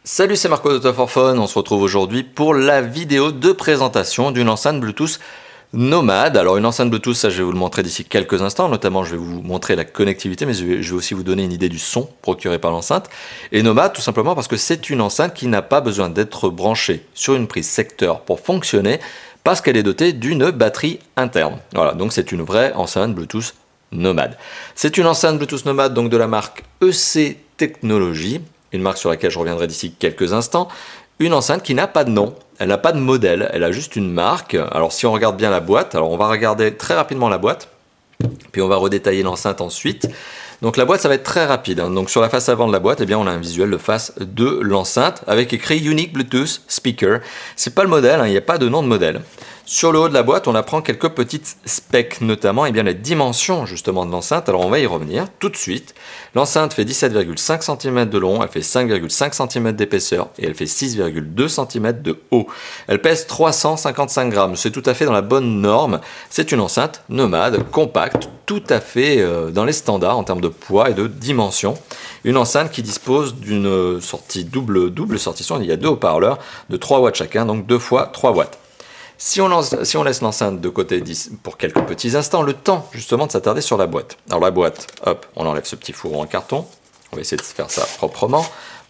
Salut, c'est Marco de Top for Phone. On se retrouve aujourd'hui pour la vidéo de présentation d'une enceinte Bluetooth Nomad. Alors une enceinte Bluetooth, ça je vais vous le montrer d'ici quelques instants, notamment je vais vous montrer la connectivité, mais je vais aussi vous donner une idée du son procuré par l'enceinte. Et Nomad, tout simplement parce que c'est une enceinte qui n'a pas besoin d'être branchée sur une prise secteur pour fonctionner, parce qu'elle est dotée d'une batterie interne. Voilà, donc c'est une vraie enceinte Bluetooth Nomad. C'est une enceinte Bluetooth Nomad donc de la marque EC Technologies, une marque sur laquelle je reviendrai d'ici quelques instants. Une enceinte qui n'a pas de nom, elle n'a pas de modèle, elle a juste une marque. Alors si on regarde bien la boîte, alors on va regarder très rapidement la boîte, puis on va redétailler l'enceinte ensuite. Donc la boîte, ça va être très rapide. Donc sur la face avant de la boîte, eh bien, on a un visuel de face de l'enceinte avec écrit Unique Bluetooth Speaker. C'est pas le modèle, il n'y a pas de nom de modèle. Sur le haut de la boîte, on apprend quelques petites specs, notamment les dimensions justement de l'enceinte. Alors on va y revenir tout de suite. L'enceinte fait 17,5 cm de long, elle fait 5,5 cm d'épaisseur et elle fait 6,2 cm de haut. Elle pèse 355 grammes, c'est tout à fait dans la bonne norme. C'est une enceinte nomade, compacte, tout à fait dans les standards en termes de poids et de dimension. Une enceinte qui dispose d'une sortie double sortie son, il y a deux haut-parleurs de 3 watts chacun, donc 2 fois 3 watts. Si on laisse l'enceinte de côté pour quelques petits instants, le temps justement de s'attarder sur la boîte. Alors la boîte, hop, on enlève ce petit fourreau en carton. On va essayer de faire ça proprement.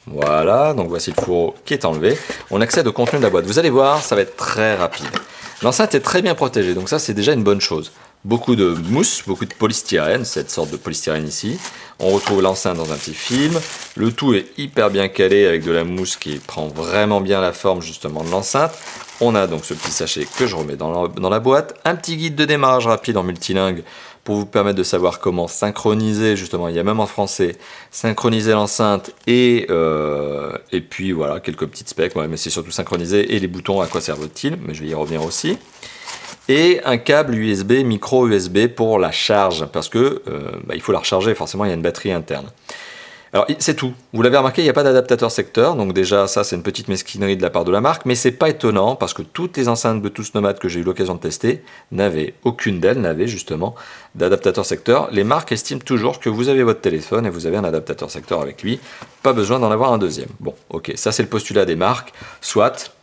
Voilà, donc voici le fourreau qui est enlevé. On accède au contenu de la boîte. Vous allez voir, ça va être très rapide. L'enceinte est très bien protégée, donc ça c'est déjà une bonne chose. Beaucoup de mousse, beaucoup de polystyrène, cette sorte de polystyrène ici. On retrouve l'enceinte dans un petit film. Le tout est hyper bien calé avec de la mousse qui prend vraiment bien la forme justement de l'enceinte. On a donc ce petit sachet que je remets dans la boîte. Un petit guide de démarrage rapide en multilingue pour vous permettre de savoir comment synchroniser, justement, il y a même en français, synchroniser l'enceinte et puis voilà, quelques petites specs, ouais, mais c'est surtout synchroniser et les boutons, à quoi servent-ils, mais je vais y revenir aussi. Et un câble USB, micro USB pour la charge, parce que il faut la recharger, forcément il y a une batterie interne. Alors c'est tout, vous l'avez remarqué, il n'y a pas d'adaptateur secteur, donc déjà ça c'est une petite mesquinerie de la part de la marque, mais c'est pas étonnant parce que toutes les enceintes Bluetooth Nomad que j'ai eu l'occasion de tester aucune d'elles n'avait justement d'adaptateur secteur. Les marques estiment toujours que vous avez votre téléphone et vous avez un adaptateur secteur avec lui, pas besoin d'en avoir un deuxième. Bon, ok, ça c'est le postulat des marques, soit.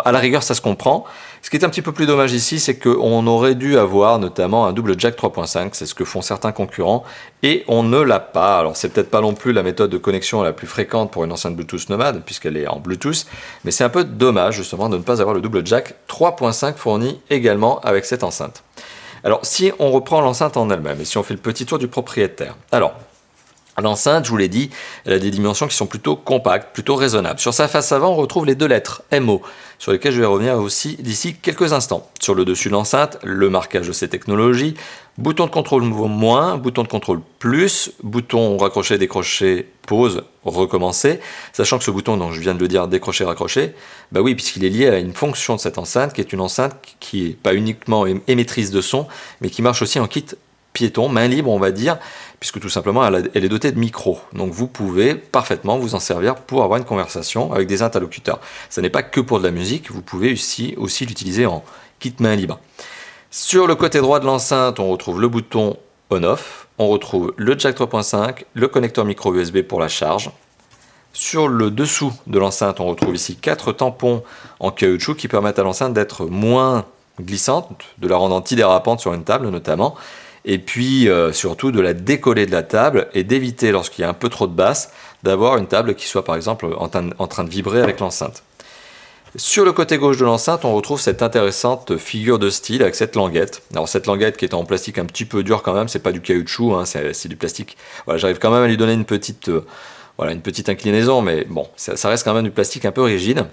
À la rigueur, ça se comprend. Ce qui est un petit peu plus dommage ici, c'est qu'on aurait dû avoir notamment un double jack 3.5, c'est ce que font certains concurrents, et on ne l'a pas. Alors c'est peut-être pas non plus la méthode de connexion la plus fréquente pour une enceinte Bluetooth Nomad, puisqu'elle est en Bluetooth, mais c'est un peu dommage justement de ne pas avoir le double jack 3.5 fourni également avec cette enceinte. Alors si on reprend l'enceinte en elle-même, et si on fait le petit tour du propriétaire, alors l'enceinte, je vous l'ai dit, elle a des dimensions qui sont plutôt compactes, plutôt raisonnables. Sur sa face avant, on retrouve les deux lettres MO, sur lesquelles je vais revenir aussi d'ici quelques instants. Sur le dessus de l'enceinte, le marquage de ces technologies, bouton de contrôle moins, bouton de contrôle plus, bouton raccrocher, décrocher, pause, recommencer. Sachant que ce bouton, dont je viens de le dire, décrocher, raccrocher, bah oui, puisqu'il est lié à une fonction de cette enceinte, qui est une enceinte qui n'est pas uniquement émettrice de son, mais qui marche aussi en kit piéton, main libre on va dire, puisque tout simplement elle est dotée de micros. Donc vous pouvez parfaitement vous en servir pour avoir une conversation avec des interlocuteurs. Ça n'est pas que pour de la musique, vous pouvez aussi l'utiliser en kit main libre. Sur le côté droit de l'enceinte, on retrouve le bouton on-off, on retrouve le jack 3.5, le connecteur micro USB pour la charge. Sur le dessous de l'enceinte, on retrouve ici 4 tampons en caoutchouc qui permettent à l'enceinte d'être moins glissante, de la rendre antidérapante sur une table notamment, et puis surtout de la décoller de la table et d'éviter, lorsqu'il y a un peu trop de basse, d'avoir une table qui soit par exemple en train de vibrer avec l'enceinte. Sur le côté gauche de l'enceinte, on retrouve cette intéressante figure de style avec cette languette. Alors cette languette qui est en plastique un petit peu dur quand même, c'est pas du caoutchouc, hein, c'est du plastique. Voilà, j'arrive quand même à lui donner une petite inclinaison, mais bon, ça reste quand même du plastique un peu rigide.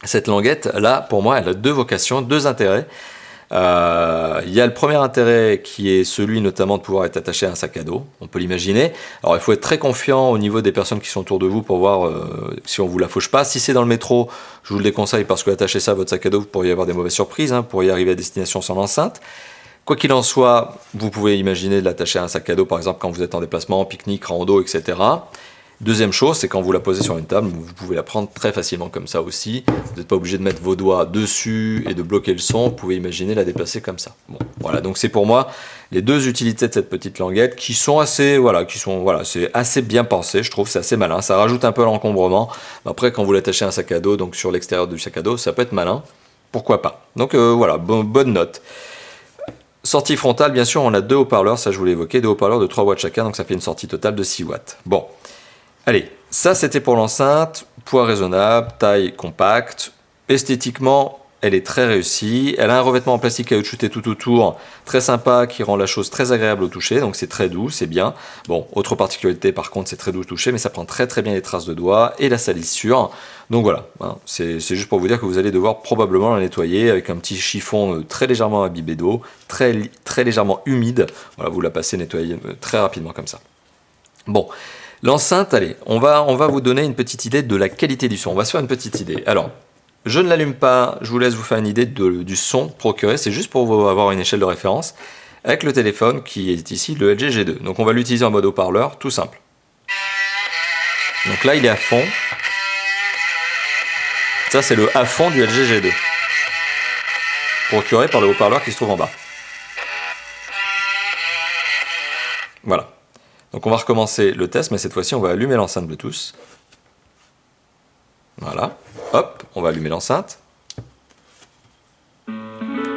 Cette languette, là, pour moi, elle a deux vocations, deux intérêts. Il y a le premier intérêt qui est celui notamment de pouvoir être attaché à un sac à dos, on peut l'imaginer. Alors il faut être très confiant au niveau des personnes qui sont autour de vous pour voir si on vous la fauche pas. Si c'est dans le métro, je vous le déconseille parce que attacher ça à votre sac à dos, vous pourriez avoir des mauvaises surprises, hein, pour y arriver à destination sans l'enceinte. Quoi qu'il en soit, vous pouvez imaginer de l'attacher à un sac à dos par exemple quand vous êtes en déplacement, pique-nique, rando, etc. Deuxième chose, c'est quand vous la posez sur une table, vous pouvez la prendre très facilement comme ça aussi. Vous n'êtes pas obligé de mettre vos doigts dessus et de bloquer le son. Vous pouvez imaginer la déplacer comme ça. Bon, voilà, donc c'est pour moi les deux utilités de cette petite languette qui sont assez, c'est assez bien pensé, je trouve, c'est assez malin. Ça rajoute un peu l'encombrement. Après, quand vous l'attachez à un sac à dos, donc sur l'extérieur du sac à dos, ça peut être malin. Pourquoi pas. Donc voilà, bonne note. Sortie frontale, bien sûr, on a deux haut-parleurs, ça je vous l'ai évoqué, deux haut-parleurs de 3 watts chacun, donc ça fait une sortie totale de 6 watts. Bon. Allez, ça c'était pour l'enceinte, poids raisonnable, taille compacte, esthétiquement elle est très réussie, elle a un revêtement en plastique caoutchouté tout autour, très sympa, qui rend la chose très agréable au toucher, donc c'est très doux, c'est bien. Bon, autre particularité par contre, c'est très doux au toucher, mais ça prend très très bien les traces de doigts et la salissure, donc voilà, hein, c'est juste pour vous dire que vous allez devoir probablement la nettoyer avec un petit chiffon très légèrement imbibé d'eau, très légèrement humide, voilà, vous la passez nettoyer très rapidement comme ça. Bon. L'enceinte, allez, on va vous donner une petite idée de la qualité du son. On va se faire une petite idée. Alors, je ne l'allume pas, je vous laisse vous faire une idée du son procuré. C'est juste pour vous avoir une échelle de référence avec le téléphone qui est ici, le LG G2. Donc on va l'utiliser en mode haut-parleur, tout simple. Donc là, il est à fond. Ça, c'est le à fond du LG G2. Procuré par le haut-parleur qui se trouve en bas. Voilà. Donc on va recommencer le test, mais cette fois-ci on va allumer l'enceinte Bluetooth. Voilà, hop, on va allumer l'enceinte.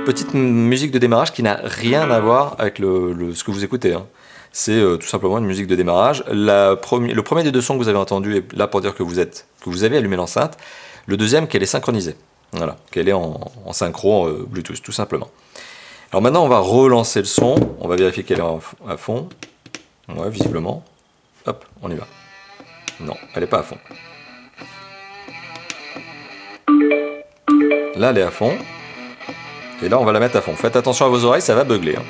Petite musique de démarrage qui n'a rien à voir avec ce que vous écoutez. Hein. C'est tout simplement une musique de démarrage. Le premier des deux sons que vous avez entendu est là pour dire que vous avez allumé l'enceinte. Le deuxième, qu'elle est synchronisée. Voilà, qu'elle est en synchro Bluetooth, tout simplement. Alors maintenant on va relancer le son, on va vérifier qu'elle est à fond. Ouais, visiblement. Hop, on y va. Non, elle n'est pas à fond. Là, elle est à fond. Et là, on va la mettre à fond. Faites attention à vos oreilles, ça va beugler. Hein.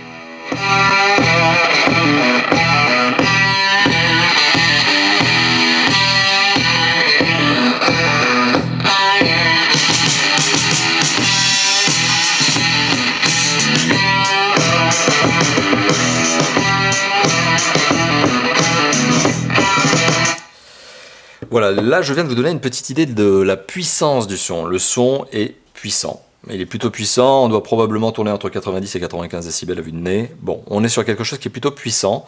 Voilà, là je viens de vous donner une petite idée de la puissance du son. Le son est puissant. Il est plutôt puissant, on doit probablement tourner entre 90 et 95 décibels à vue de nez. Bon, on est sur quelque chose qui est plutôt puissant.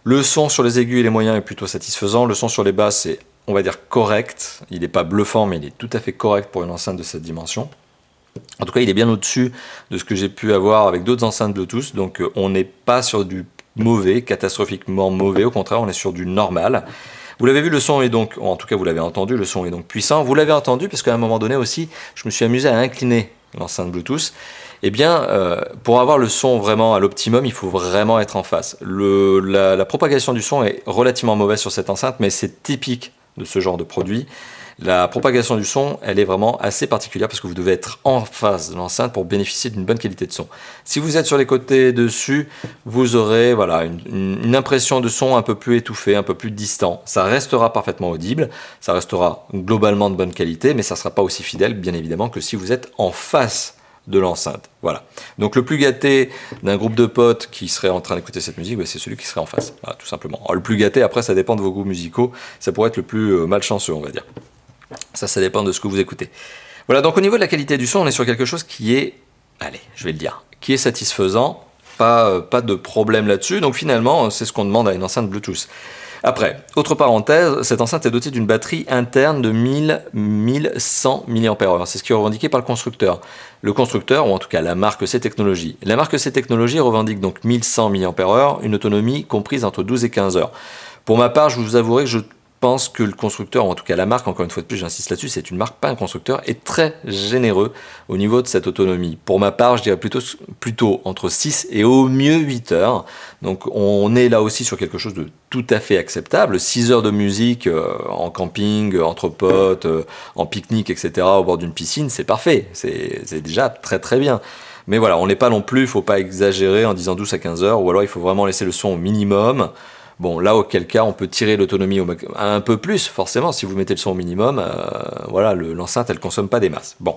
Le son sur les aigus et les moyens est plutôt satisfaisant. Le son sur les basses est, on va dire, correct. Il n'est pas bluffant, mais il est tout à fait correct pour une enceinte de cette dimension. En tout cas, il est bien au-dessus de ce que j'ai pu avoir avec d'autres enceintes Bluetooth. Donc on n'est pas sur du mauvais, catastrophiquement mauvais. Au contraire, on est sur du normal. Vous l'avez vu, le son est donc, en tout cas vous l'avez entendu, le son est donc puissant. Vous l'avez entendu parce qu'à un moment donné aussi, je me suis amusé à incliner l'enceinte Bluetooth. Eh bien, pour avoir le son vraiment à l'optimum, il faut vraiment être en face. La propagation du son est relativement mauvaise sur cette enceinte, mais c'est typique de ce genre de produit. La propagation du son, elle est vraiment assez particulière parce que vous devez être en face de l'enceinte pour bénéficier d'une bonne qualité de son. Si vous êtes sur les côtés dessus, vous aurez voilà, une impression de son un peu plus étouffé, un peu plus distant. Ça restera parfaitement audible, ça restera globalement de bonne qualité, mais ça ne sera pas aussi fidèle, bien évidemment, que si vous êtes en face de l'enceinte. Voilà. Donc le plus gâté d'un groupe de potes qui serait en train d'écouter cette musique, c'est celui qui serait en face. Voilà, tout simplement. Alors, le plus gâté, après, ça dépend de vos goûts musicaux. Ça pourrait être le plus malchanceux, on va dire. Ça dépend de ce que vous écoutez. Voilà, donc au niveau de la qualité du son, on est sur quelque chose qui est, allez, je vais le dire, qui est satisfaisant, pas de problème là-dessus, donc finalement, c'est ce qu'on demande à une enceinte Bluetooth. Après, autre parenthèse, cette enceinte est dotée d'une batterie interne de 1100 mAh, c'est ce qui est revendiqué par le constructeur. Le constructeur, ou en tout cas la marque C Technologies. La marque C Technologies revendique donc 1100 mAh, une autonomie comprise entre 12 et 15 heures. Pour ma part, je vous avouerai que je pense que le constructeur, ou en tout cas la marque, encore une fois de plus, j'insiste là-dessus, c'est une marque, pas un constructeur, est très généreux au niveau de cette autonomie. Pour ma part, je dirais plutôt entre 6 et au mieux 8 heures. Donc on est là aussi sur quelque chose de tout à fait acceptable. 6 heures de musique en camping, entre potes, en pique-nique, etc., au bord d'une piscine, c'est parfait. C'est déjà très très bien. Mais voilà, on n'est pas non plus, il ne faut pas exagérer en disant 12 à 15 heures, ou alors il faut vraiment laisser le son au minimum. Bon, là, auquel cas, on peut tirer l'autonomie un peu plus, forcément, si vous mettez le son au minimum, voilà, l'enceinte, elle ne consomme pas des masses. Bon.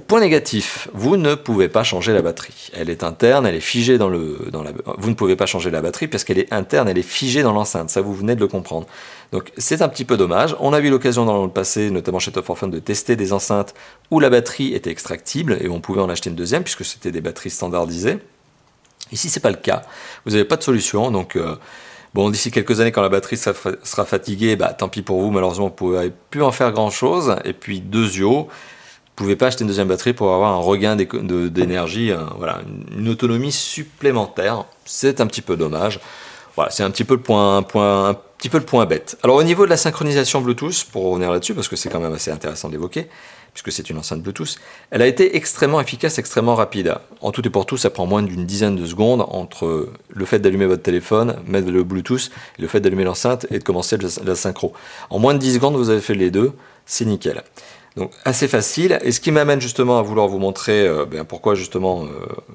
Point négatif, vous ne pouvez pas changer la batterie. Elle est interne, elle est figée vous ne pouvez pas changer la batterie parce qu'elle est interne, elle est figée dans l'enceinte. Ça, vous venez de le comprendre. Donc, c'est un petit peu dommage. On a eu l'occasion dans le passé, notamment chez Top 4 Fun, de tester des enceintes où la batterie était extractible et on pouvait en acheter une deuxième puisque c'était des batteries standardisées. Ici, c'est pas le cas. Vous n'avez pas de solution. Donc, bon, d'ici quelques années, quand la batterie sera fatiguée, tant pis pour vous. Malheureusement, vous ne pouvez plus en faire grand-chose. Et puis, vous ne pouvez pas acheter une deuxième batterie pour avoir un regain d'énergie, voilà, une autonomie supplémentaire. C'est un petit peu dommage. Voilà, c'est un petit peu le point bête. Alors au niveau de la synchronisation Bluetooth, pour revenir là-dessus, parce que c'est quand même assez intéressant de l'évoquer, puisque c'est une enceinte Bluetooth, elle a été extrêmement efficace, extrêmement rapide. En tout et pour tout, ça prend moins d'une dizaine de secondes entre le fait d'allumer votre téléphone, mettre le Bluetooth, et le fait d'allumer l'enceinte et de commencer la synchro. En moins de 10 secondes, vous avez fait les deux, c'est nickel. Donc assez facile, et ce qui m'amène justement à vouloir vous montrer pourquoi justement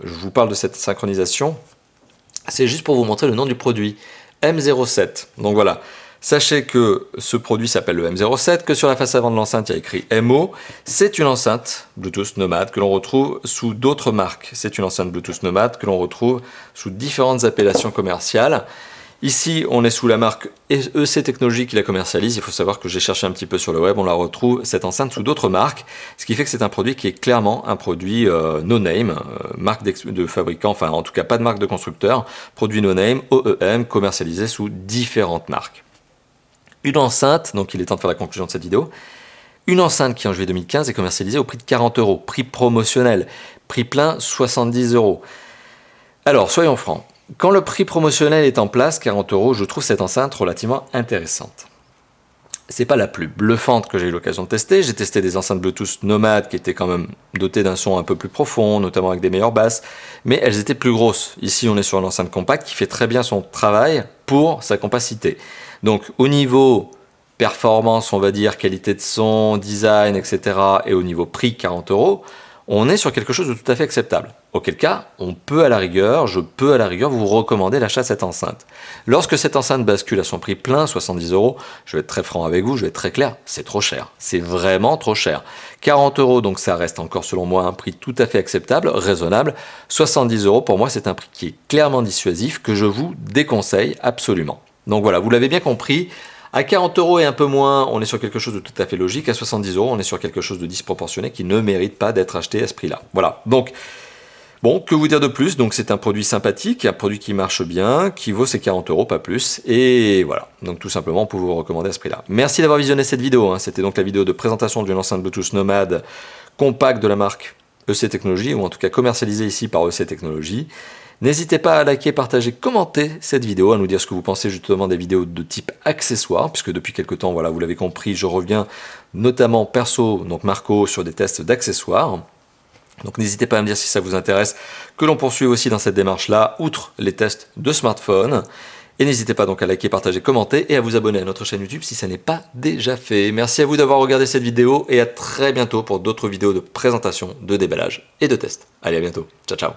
je vous parle de cette synchronisation, c'est juste pour vous montrer le nom du produit, M07. Donc voilà, sachez que ce produit s'appelle le M07, que sur la face avant de l'enceinte il y a écrit MO, c'est une enceinte Bluetooth Nomad que l'on retrouve sous d'autres marques, c'est une enceinte Bluetooth Nomad que l'on retrouve sous différentes appellations commerciales. Ici, on est sous la marque EC Technologies qui la commercialise. Il faut savoir que j'ai cherché un petit peu sur le web, on la retrouve, cette enceinte, sous d'autres marques. Ce qui fait que c'est un produit qui est clairement un produit no-name, marque de fabricant, enfin en tout cas pas de marque de constructeur, produit no-name, OEM, commercialisé sous différentes marques. Une enceinte, donc il est temps de faire la conclusion de cette vidéo, une enceinte qui en juillet 2015 est commercialisée au prix de 40 €, prix promotionnel, prix plein 70 €. Alors, soyons francs. Quand le prix promotionnel est en place, 40 €, je trouve cette enceinte relativement intéressante. C'est pas la plus bluffante que j'ai eu l'occasion de tester. J'ai testé des enceintes Bluetooth Nomad qui étaient quand même dotées d'un son un peu plus profond, notamment avec des meilleures basses, mais elles étaient plus grosses. Ici, on est sur une enceinte compacte qui fait très bien son travail pour sa compacité. Donc, au niveau performance, on va dire, qualité de son, design, etc., et au niveau prix, 40 €, on est sur quelque chose de tout à fait acceptable. Auquel cas, je peux à la rigueur vous recommander l'achat de cette enceinte. Lorsque cette enceinte bascule à son prix plein, 70 €, je vais être très franc avec vous, je vais être très clair, c'est trop cher. C'est vraiment trop cher. 40 €, donc ça reste encore selon moi un prix tout à fait acceptable, raisonnable. 70 € pour moi, c'est un prix qui est clairement dissuasif, que je vous déconseille absolument. Donc voilà, vous l'avez bien compris. À 40 € et un peu moins, on est sur quelque chose de tout à fait logique. À 70 €, on est sur quelque chose de disproportionné qui ne mérite pas d'être acheté à ce prix-là. Voilà. Donc, bon, que vous dire de plus? Donc, c'est un produit sympathique, un produit qui marche bien, qui vaut ses 40 €, pas plus. Et voilà. Donc, tout simplement, on peut vous recommander à ce prix-là. Merci d'avoir visionné cette vidéo. C'était donc la vidéo de présentation d'une enceinte Bluetooth Nomad compacte de la marque EC Technologies, ou en tout cas commercialisée ici par EC Technologies. N'hésitez pas à liker, partager, commenter cette vidéo, à nous dire ce que vous pensez justement des vidéos de type accessoire, puisque depuis quelques temps, voilà, vous l'avez compris, je reviens notamment perso, donc Marco, sur des tests d'accessoires. Donc n'hésitez pas à me dire si ça vous intéresse, que l'on poursuive aussi dans cette démarche-là, outre les tests de smartphone. Et n'hésitez pas donc à liker, partager, commenter et à vous abonner à notre chaîne YouTube si ça n'est pas déjà fait. Merci à vous d'avoir regardé cette vidéo et à très bientôt pour d'autres vidéos de présentation, de déballage et de tests. Allez, à bientôt. Ciao, ciao.